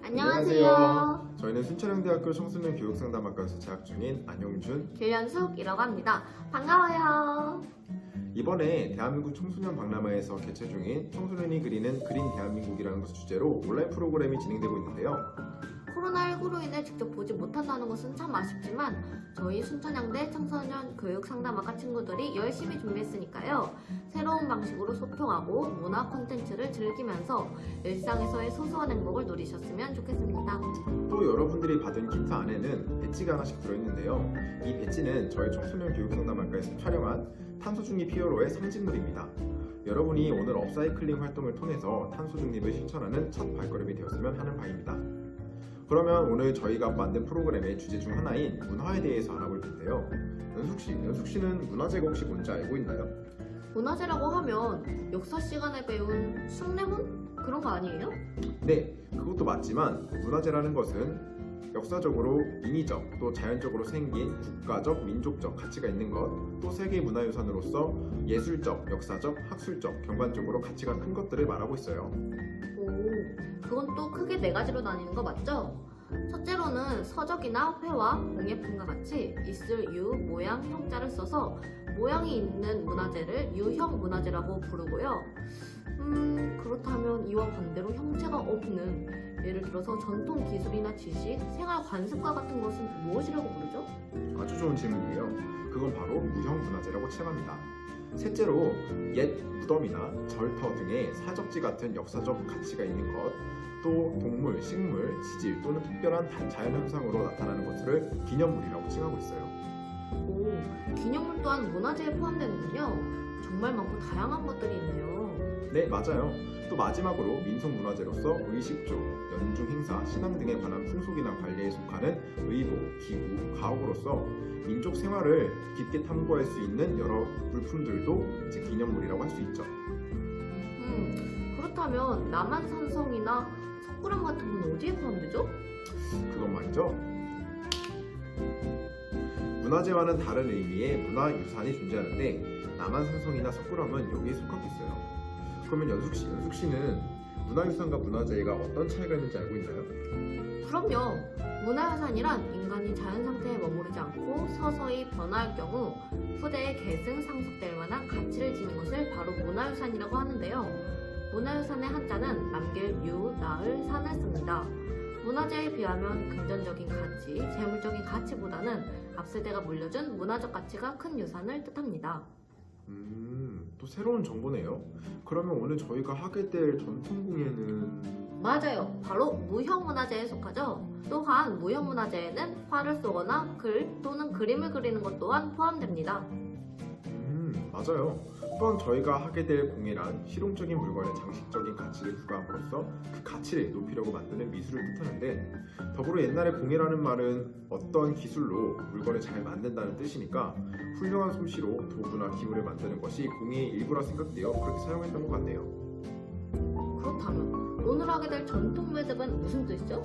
안녕하세요. 저희는 순천향대학교 청소년 교육상담학과에서 재학 중인 안영준, 길련숙이라고 합니다. 반가워요. 이번에 대한민국 청소년 박람회에서 개최 중인 청소년이 그리는 그린 대한민국이라는 것을 주제로 온라인 프로그램이 진행되고 있는데요. 코로나19로 인해 직접 보지 못한다는 것은 참 아쉽지만 저희 순천향대 청소년 교육상담학과 친구들이 열심히 준비했으니까요. 새로운 방식으로 소통하고 문화 콘텐츠를 즐기면서 일상에서의 소소한 행복을 누리셨으면 좋겠습니다. 또 여러분들이 받은 키트 안에는 배지가 하나씩 들어있는데요. 이 배지는 저희 청소년 교육상담학과에서 촬영한 탄소 중립 히어로의 상징물입니다. 여러분이 오늘 업사이클링 활동을 통해서 탄소 중립을 실천하는 첫 발걸음이 되었으면 하는 바입니다. 그러면 오늘 저희가 만든 프로그램의 주제 중 하나인 문화에 대해서 알아볼 텐데요. 연숙씨는 문화재가 혹시 뭔지 알고 있나요? 문화재라고 하면 역사 시간에 배운 숭례문? 그런 거 아니에요? 네, 그것도 맞지만 문화재라는 것은 역사적으로 인위적 또 자연적으로 생긴 국가적, 민족적 가치가 있는 것, 또 세계문화유산으로서 예술적, 역사적, 학술적, 경관적으로 가치가 큰 것들을 말하고 있어요. 오, 그건 또 크게 네 가지로 나뉘는 거 맞죠? 첫째로는 서적이나 회화, 공예품과 같이 있을 유, 모양, 형자를 써서 모양이 있는 문화재를 유형 문화재라고 부르고요. 그렇다면 이와 반대로 형체가 없는, 예를 들어서 전통 기술이나 지식, 생활 관습과 같은 것은 무엇이라고 부르죠? 아주 좋은 질문이에요. 그건 바로 무형 문화재라고 칭합니다. 셋째로 옛 무덤이나 절터 등의 사적지 같은 역사적 가치가 있는 것, 또 동물, 식물, 지질 또는 특별한 자연현상으로 나타나는 것들을 기념물이라고 칭하고 있어요. 오, 기념물 또한 문화재에 포함되는군요. 정말 많고 다양한 것들이 있네요. 네, 맞아요. 또 마지막으로 민속문화재로서 의식조, 연중 행사, 신앙 등에 관한 풍속이나 관례에 속하는 의복, 기구, 가옥으로서 민족 생활을 깊게 탐구할 수 있는 여러 물품들도 이제 기념물이라고 할 수 있죠. 그렇다면 남한산성이나 석굴암 같은 건 어디에 포함되죠? 그건 말이죠. 문화재와는 다른 의미의 문화유산이 존재하는데 남한산성이나 석굴암은 여기에 속하고 있어요. 그러면 연숙씨는 문화유산과 문화재가 어떤 차이가 있는지 알고 있나요? 그럼요. 문화유산이란 인간이 자연 상태에 머무르지 않고 서서히 변화할 경우 후대에 계승 상속될 만한 가치를 지닌 것을 바로 문화유산이라고 하는데요. 문화유산의 한자는 남길 유, 나을, 산을 씁니다. 문화재에 비하면 금전적인 가치, 재물적인 가치보다는 앞세대가 물려준 문화적 가치가 큰 유산을 뜻합니다. 또 새로운 정보네요. 그러면 오늘 저희가 하게 될 전통공예는 맞아요. 바로 무형문화재에 속하죠. 또한 무형문화재에는 활을 쏘거나 글 또는 그림을 그리는 것 또한 포함됩니다. 맞아요. 또한 저희가 하게 될 공예란 실용적인 물건에 장식적인 가치를 부과함으로써 그 가치를 높이려고 만드는 미술을 뜻하는데, 더불어 옛날에 공예라는 말은 어떤 기술로 물건을 잘 만든다는 뜻이니까 훌륭한 솜씨로 도구나 기물을 만드는 것이 공예의 일부라 생각되어 그렇게 사용했던 것 같네요. 그렇다면 오늘 하게 될 전통 매듭은 무슨 뜻이죠?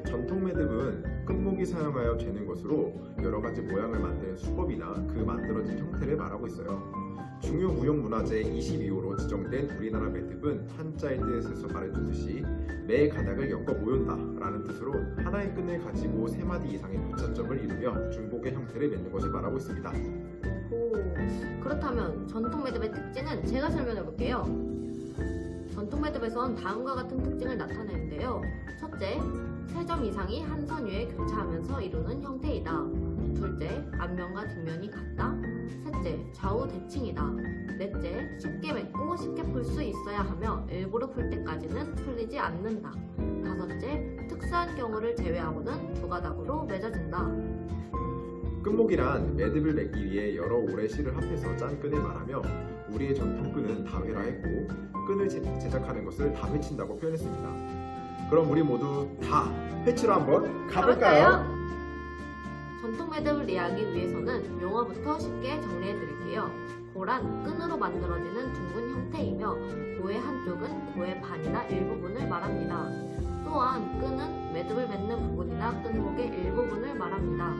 전통 매듭은 끝목이 사용하여 재는 것으로 여러 가지 모양을 만드는 수법이나 그 만들어진 형태를 말하고 있어요. 중요 무형 문화재 22호로 지정된 우리나라 매듭은 한자의 뜻에서 말해주듯이 매 가닥을 엮어 모은다 라는 뜻으로 하나의 끈을 가지고 3마디 이상의 붙자점을 이루며 중복의 형태를 맺는 것을 말하고 있습니다. 오, 그렇다면 전통 매듭의 특징은 제가 설명해 볼게요. 전통 매듭에선 다음과 같은 특징을 나타내는데요. 첫째, 3점 이상이 한 선 위에 교차하면서 이루는 형태이다. 둘째, 앞면과 뒷면이 같다. 셋째, 좌우 대칭이다. 넷째, 쉽게 맺고 쉽게 풀 수 있어야 하며 일부러 풀 때까지는 풀리지 않는다. 다섯째, 특수한 경우를 제외하고는 두 가닥으로 맺어진다. 끝목이란 매듭을 맺기 위해 여러 오래 실을 합해서 짠 끈을 말하며 우리의 전통 끈은 다회라했고 끈을 제작하는 것을 다회친다고 표현했습니다. 그럼 우리 모두 다 회치로 한번 가볼까요? 전통 매듭을 이해하기 위해서는 용어부터 쉽게 정리해 드릴게요. 고란 끈으로 만들어지는 둥근 형태이며 고의 한쪽은 고의 반이나 일부분을 말합니다. 또한 끈은 매듭을 맺는 부분이나 끈목의 일부분을 말합니다.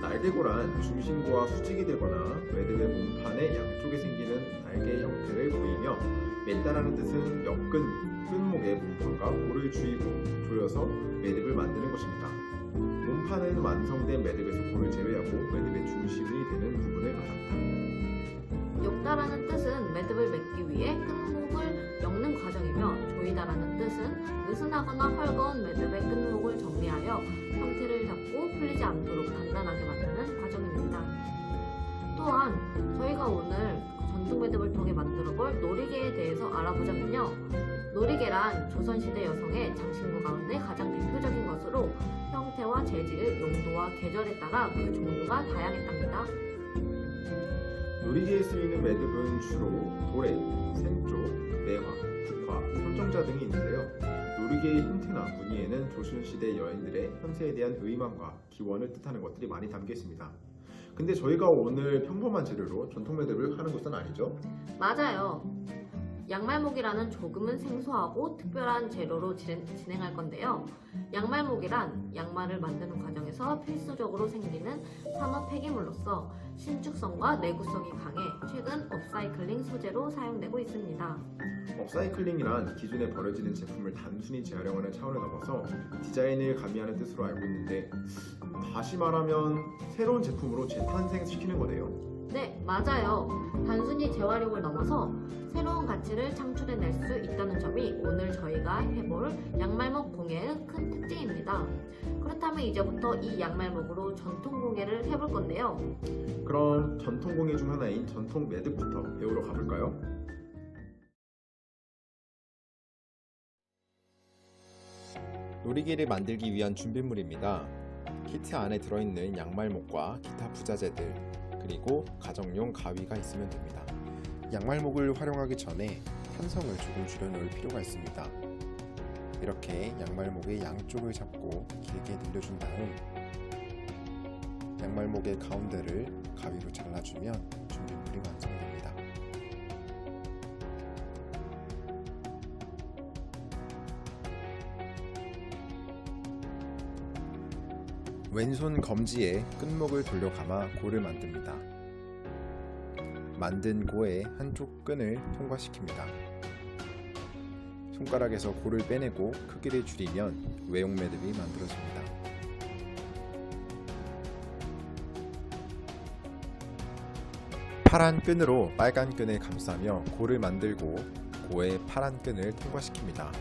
날개고란 중심부와 수직이 되거나 매듭의 몸판의 양쪽에 생기는 날개 형태를 보이며 맺다라는 뜻은 엮은 끈목의 몸판과 골을 주이고 조여서 매듭을 만드는 것입니다. 몸판은 완성된 매듭에서 골을 제외하고 매듭의 중심이 되는 부분을 말합니다. 엮다라는 뜻은 매듭을 맺기 위해 끈목을 엮는 과정이며 조이다라는 뜻은 느슨하거나 헐거운 매듭의 끈목을 정리하여 형태를 잡고 풀리지 않도록 단단하게 만드는 과정입니다. 또한 저희가 오늘 전통 매듭을 통해 만들어 볼 놀이개에 대해서 알아보자면요. 놀이개란 조선시대 여성의 장신구 가운데 가장 대표적인 것으로 형태와 재질, 용도와 계절에 따라 그 종류가 다양했답니다. 놀이개에 쓰이는 매듭은 주로 도래, 생조, 매화, 국화, 선정자 등이 있는데요. 놀이개의 형태나 무늬에는 조선시대 여인들의 현세에 대한 의망과 기원을 뜻하는 것들이 많이 담겨 있습니다. 근데 저희가 오늘 평범한 재료로 전통 매듭을 하는 것은 아니죠? 맞아요. 양말목이라는 조금은 생소하고 특별한 재료로 진행할 건데요. 양말목이란 양말을 만드는 과정에서 필수적으로 생기는 산업 폐기물로서 신축성과 내구성이 강해 최근 업사이클링 소재로 사용되고 있습니다. 업사이클링이란 기존에 버려지는 제품을 단순히 재활용하는 차원을 넘어서 디자인을 가미하는 뜻으로 알고 있는데 다시 말하면 새로운 제품으로 재탄생시키는 거네요. 네, 맞아요. 단순히 재활용을 넘어서 새로운 가치를 창출해낼 수 있다는 점이 오늘 저희가 해볼 양말목 공예의 큰 특징입니다. 그렇다면 이제부터 이 양말목으로 전통 공예를 해볼 건데요. 그럼 전통 공예 중 하나인 전통 매듭부터 배우러 가볼까요? 놀이개를 만들기 위한 준비물입니다. 키트 안에 들어있는 양말목과 기타 부자재들, 그리고 가정용 가위가 있으면 됩니다. 양말목을 활용하기 전에 탄성을 조금 줄여놓을 필요가 있습니다. 이렇게 양말목의 양쪽을 잡고 길게 늘려준 다음 양말목의 가운데를 가위로 잘라주면 준비물이 완성됩니다. 왼손 검지에 끈목을 돌려 감아 고를 만듭니다. 만든 고의 한쪽 끈을 통과시킵니다. 손가락에서 고를 빼내고 크기를 줄이면 외용 매듭이 만들어집니다. 파란 끈으로 빨간 끈을 감싸며 고를 만들고 고의 파란 끈을 통과시킵니다.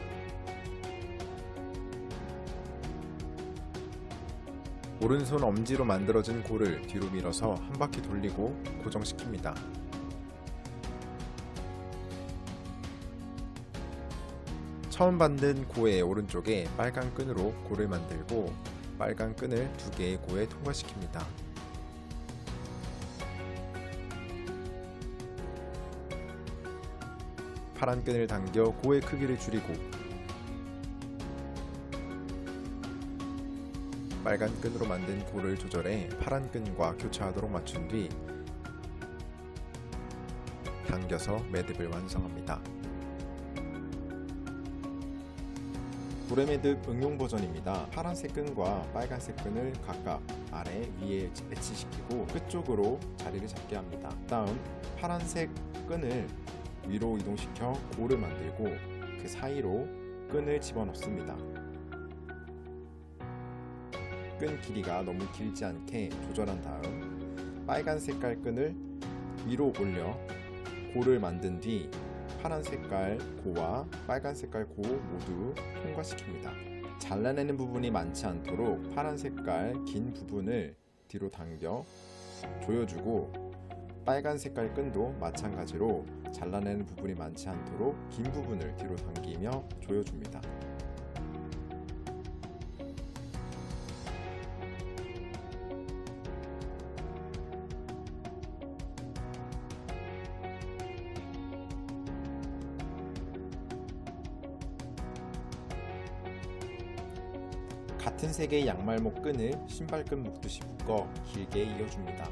오른손 엄지로 만들어진 고를 뒤로 밀어서 한 바퀴 돌리고 고정시킵니다. 처음 만든 고의 오른쪽에 빨간 끈으로 고를 만들고 빨간 끈을 두 개의 고에 통과시킵니다. 파란 끈을 당겨 고의 크기를 줄이고 빨간 끈으로 만든 고를 조절해 파란 끈과 교차하도록 맞춘 뒤 당겨서 매듭을 완성합니다. 고래 매듭 응용 버전입니다. 파란색 끈과 빨간색 끈을 각각 아래 위에 배치시키고 끝쪽으로 자리를 잡게 합니다. 다음 파란색 끈을 위로 이동시켜 고를 만들고 그 사이로 끈을 집어넣습니다. 끈 길이가 너무 길지 않게 조절한 다음 빨간 색깔 끈을 위로 올려 고를 만든 뒤 파란 색깔 고와 빨간 색깔 고 모두 통과시킵니다. 잘라내는 부분이 많지 않도록 파란 색깔 긴 부분을 뒤로 당겨 조여주고 빨간 색깔 끈도 마찬가지로 잘라내는 부분이 많지 않도록 긴 부분을 뒤로 당기며 조여줍니다. 같은 색의 양말목 끈을 신발끈 묶듯이 묶어 길게 이어줍니다.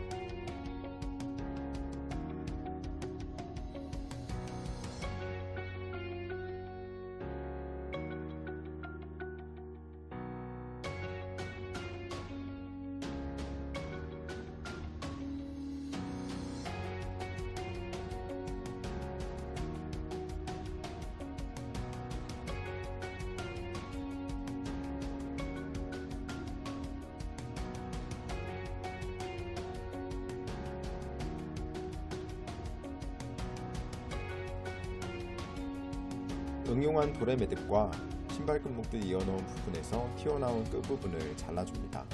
응용한 돌의 매듭과 신발끈 묶듯 이어놓은 부분에서 튀어나온 끝부분을 잘라줍니다.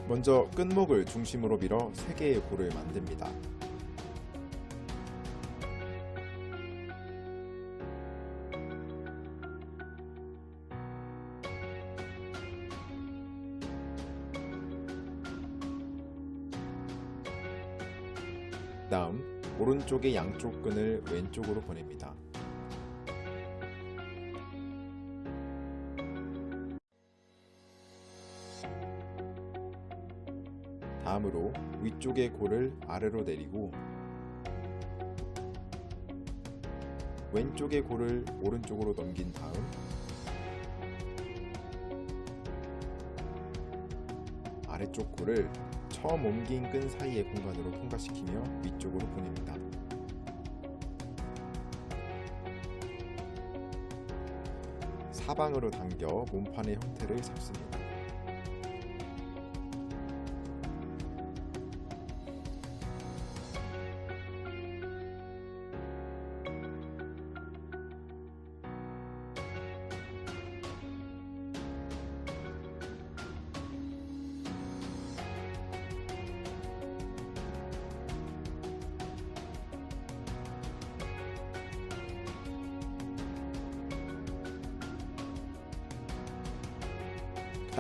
먼저 끝목을 중심으로 밀어 3개의 골을 만듭니다. 다음 오른쪽의 양쪽 끈을 왼쪽으로 보냅니다. 다음으로 위쪽의 골을 아래로 내리고 왼쪽의 골을 오른쪽으로 넘긴 다음 아래쪽 골을 처음 옮긴 끈 사이의 공간으로 통과시키며 위쪽으로 보냅니다. 사방으로 당겨 몸판의 형태를 잡습니다.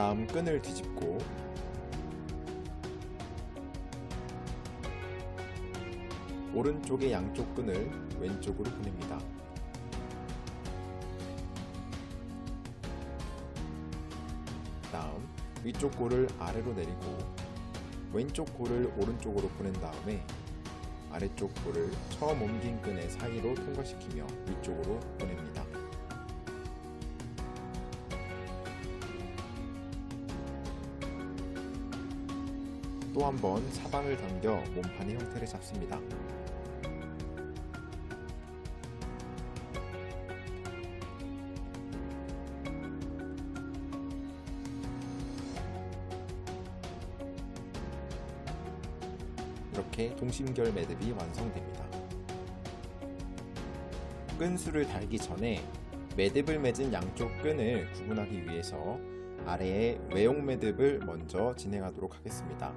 다음 끈을 뒤집고 오른쪽의 양쪽 끈을 왼쪽으로 보냅니다. 다음 위쪽 골을 아래로 내리고 왼쪽 골을 오른쪽으로 보낸 다음에 아래쪽 골을 처음 옮긴 끈의 사이로 통과시키며 위쪽으로 보냅니다. 또 한 번 사방을 당겨 몸판의 형태를 잡습니다. 이렇게 동심결 매듭이 완성됩니다. 끈수를 달기 전에 매듭을 맺은 양쪽 끈을 구분하기 위해서 아래에 외용 매듭을 먼저 진행하도록 하겠습니다.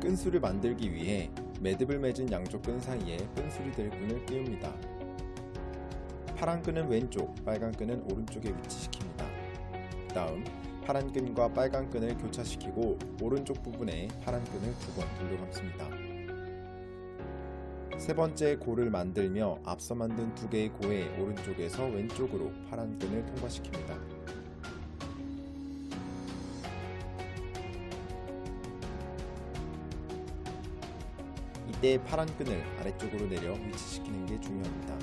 끈수를 만들기 위해 매듭을 맺은 양쪽 끈 사이에 끈술이 될 끈을 끼웁니다. 파란 끈은 왼쪽, 빨간 끈은 오른쪽에 위치시킵니다. 다음 파란 끈과 빨간 끈을 교차시키고 오른쪽 부분에 파란 끈을 2번 돌려감습니다. 세 번째 골을 만들며 앞서 만든 2개의 고의 오른쪽에서 왼쪽으로 파란 끈을 통과시킵니다. 이때 파란 끈을 아래쪽으로 내려 위치시키는 게 중요합니다.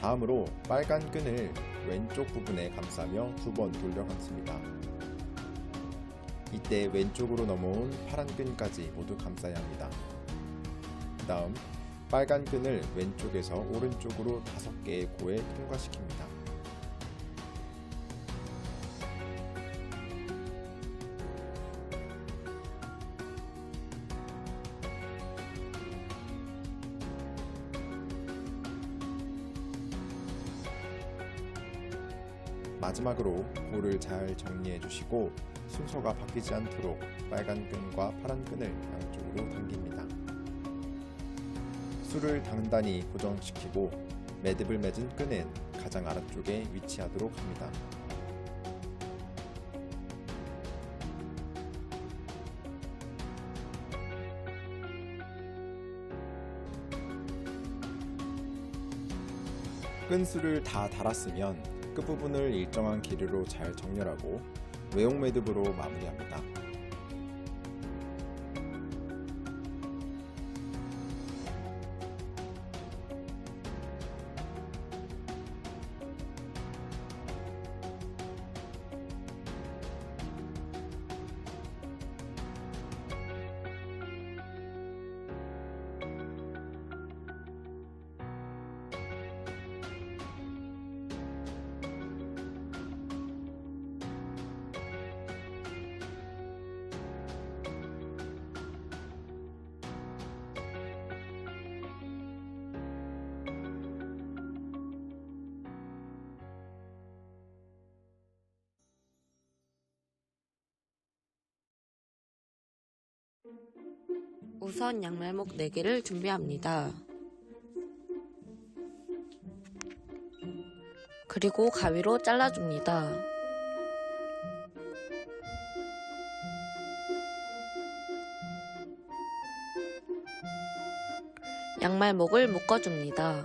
다음으로 빨간 끈을 왼쪽 부분에 감싸며 2번 돌려 감습니다. 이때 왼쪽으로 넘어온 파란 끈까지 모두 감싸야 합니다. 다음 빨간 끈을 왼쪽에서 오른쪽으로 5개의 고에 통과시킵니다. 마지막으로 골을 잘 정리해 주시고 순서가 바뀌지 않도록 빨간 끈과 파란 끈을 양쪽으로 당깁니다. 술을 단단히 고정시키고 매듭을 맺은 끈은 가장 아래쪽에 위치하도록 합니다. 끈수를 다 달았으면 끝부분을 일정한 길이로 잘 정렬하고 외용 매듭으로 마무리합니다. 우선 양말목 4개를 준비합니다. 그리고 가위로 잘라줍니다. 양말목을 묶어줍니다.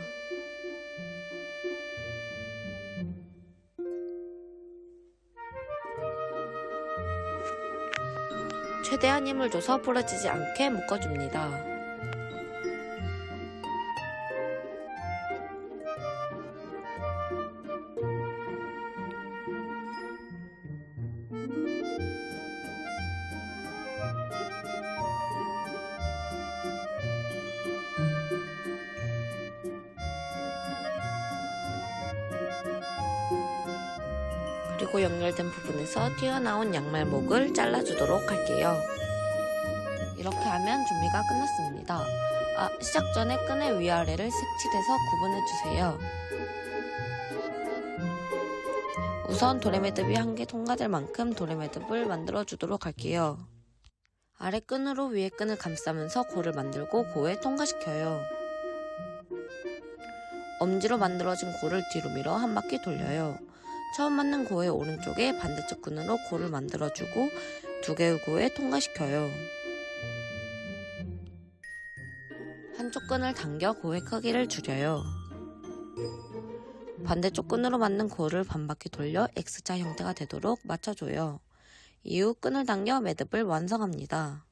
최대한 힘을 줘서 부러지지 않게 묶어줍니다. 그리고 연결된 부분에서 튀어나온 양말목을 잘라주도록 할게요. 이렇게 하면 준비가 끝났습니다. 시작 전에 끈의 위아래를 색칠해서 구분해주세요. 우선 도래매듭이 한 개 통과될 만큼 도래매듭을 만들어주도록 할게요. 아래 끈으로 위에 끈을 감싸면서 고를 만들고 고에 통과시켜요. 엄지로 만들어진 고를 뒤로 밀어 한 바퀴 돌려요. 처음 맞는 고의 오른쪽에 반대쪽 끈으로 고를 만들어주고 두 개의 고에 통과시켜요. 한쪽 끈을 당겨 고의 크기를 줄여요. 반대쪽 끈으로 맞는 고를 반바퀴 돌려 X자 형태가 되도록 맞춰줘요. 이후 끈을 당겨 매듭을 완성합니다.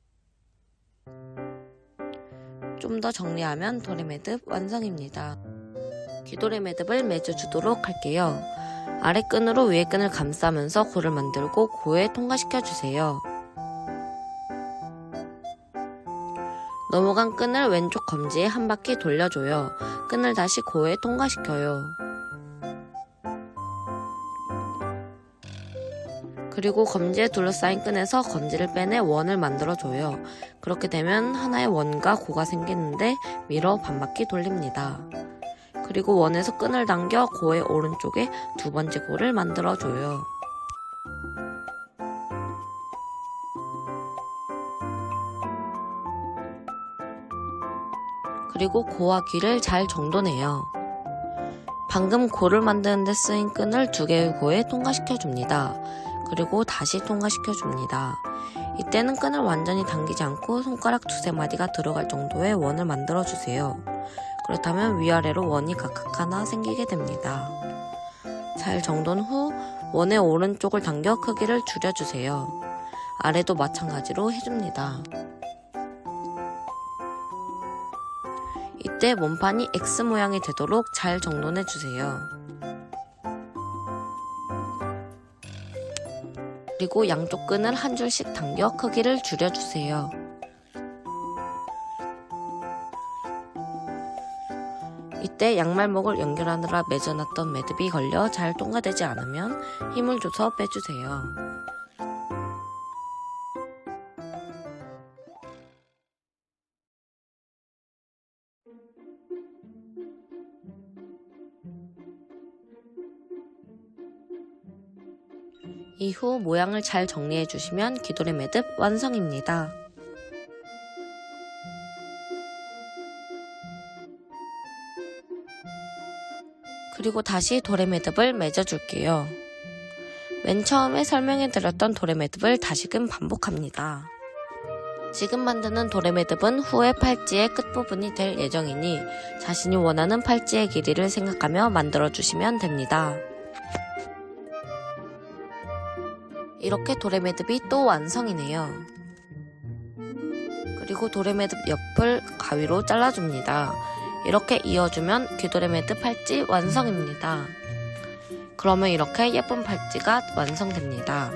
좀 더 정리하면 도래매듭 완성입니다. 귀도래매듭을 매줘주도록 할게요. 아래 끈으로 위에 끈을 감싸면서 고를 만들고 고에 통과시켜주세요. 넘어간 끈을 왼쪽 검지에 한 바퀴 돌려줘요. 끈을 다시 고에 통과시켜요. 그리고 검지에 둘러싸인 끈에서 검지를 빼내 원을 만들어줘요. 그렇게 되면 하나의 원과 고가 생기는데 밀어 반바퀴 돌립니다. 그리고 원에서 끈을 당겨 고의 오른쪽에 두 번째 고를 만들어줘요. 그리고 고와 귀를 잘 정돈해요. 방금 고를 만드는 데 쓰인 끈을 두 개의 고에 통과시켜줍니다. 그리고 다시 통과시켜줍니다. 이때는 끈을 완전히 당기지 않고 손가락 두세 마디가 들어갈 정도의 원을 만들어주세요. 그렇다면 위아래로 원이 각각 하나 생기게 됩니다. 잘 정돈 후 원의 오른쪽을 당겨 크기를 줄여주세요. 아래도 마찬가지로 해줍니다. 이때 몸판이 X 모양이 되도록 잘 정돈해주세요. 그리고 양쪽 끈을 한 줄씩 당겨 크기를 줄여주세요. 이때 양말목을 연결하느라 맺어놨던 매듭이 걸려 잘 통과되지 않으면 힘을 줘서 빼주세요. 후 모양을 잘 정리해 주시면 귀돌이 매듭 완성입니다. 그리고 다시 도래매듭을 맺어줄게요. 맨 처음에 설명해드렸던 도래매듭을 다시금 반복합니다. 지금 만드는 도래매듭은 후에 팔찌의 끝부분이 될 예정이니 자신이 원하는 팔찌의 길이를 생각하며 만들어주시면 됩니다. 이렇게 도래매듭이 또 완성이네요. 그리고 도래매듭 옆을 가위로 잘라줍니다. 이렇게 이어주면 귀도래매듭 팔찌 완성입니다. 그러면 이렇게 예쁜 팔찌가 완성됩니다.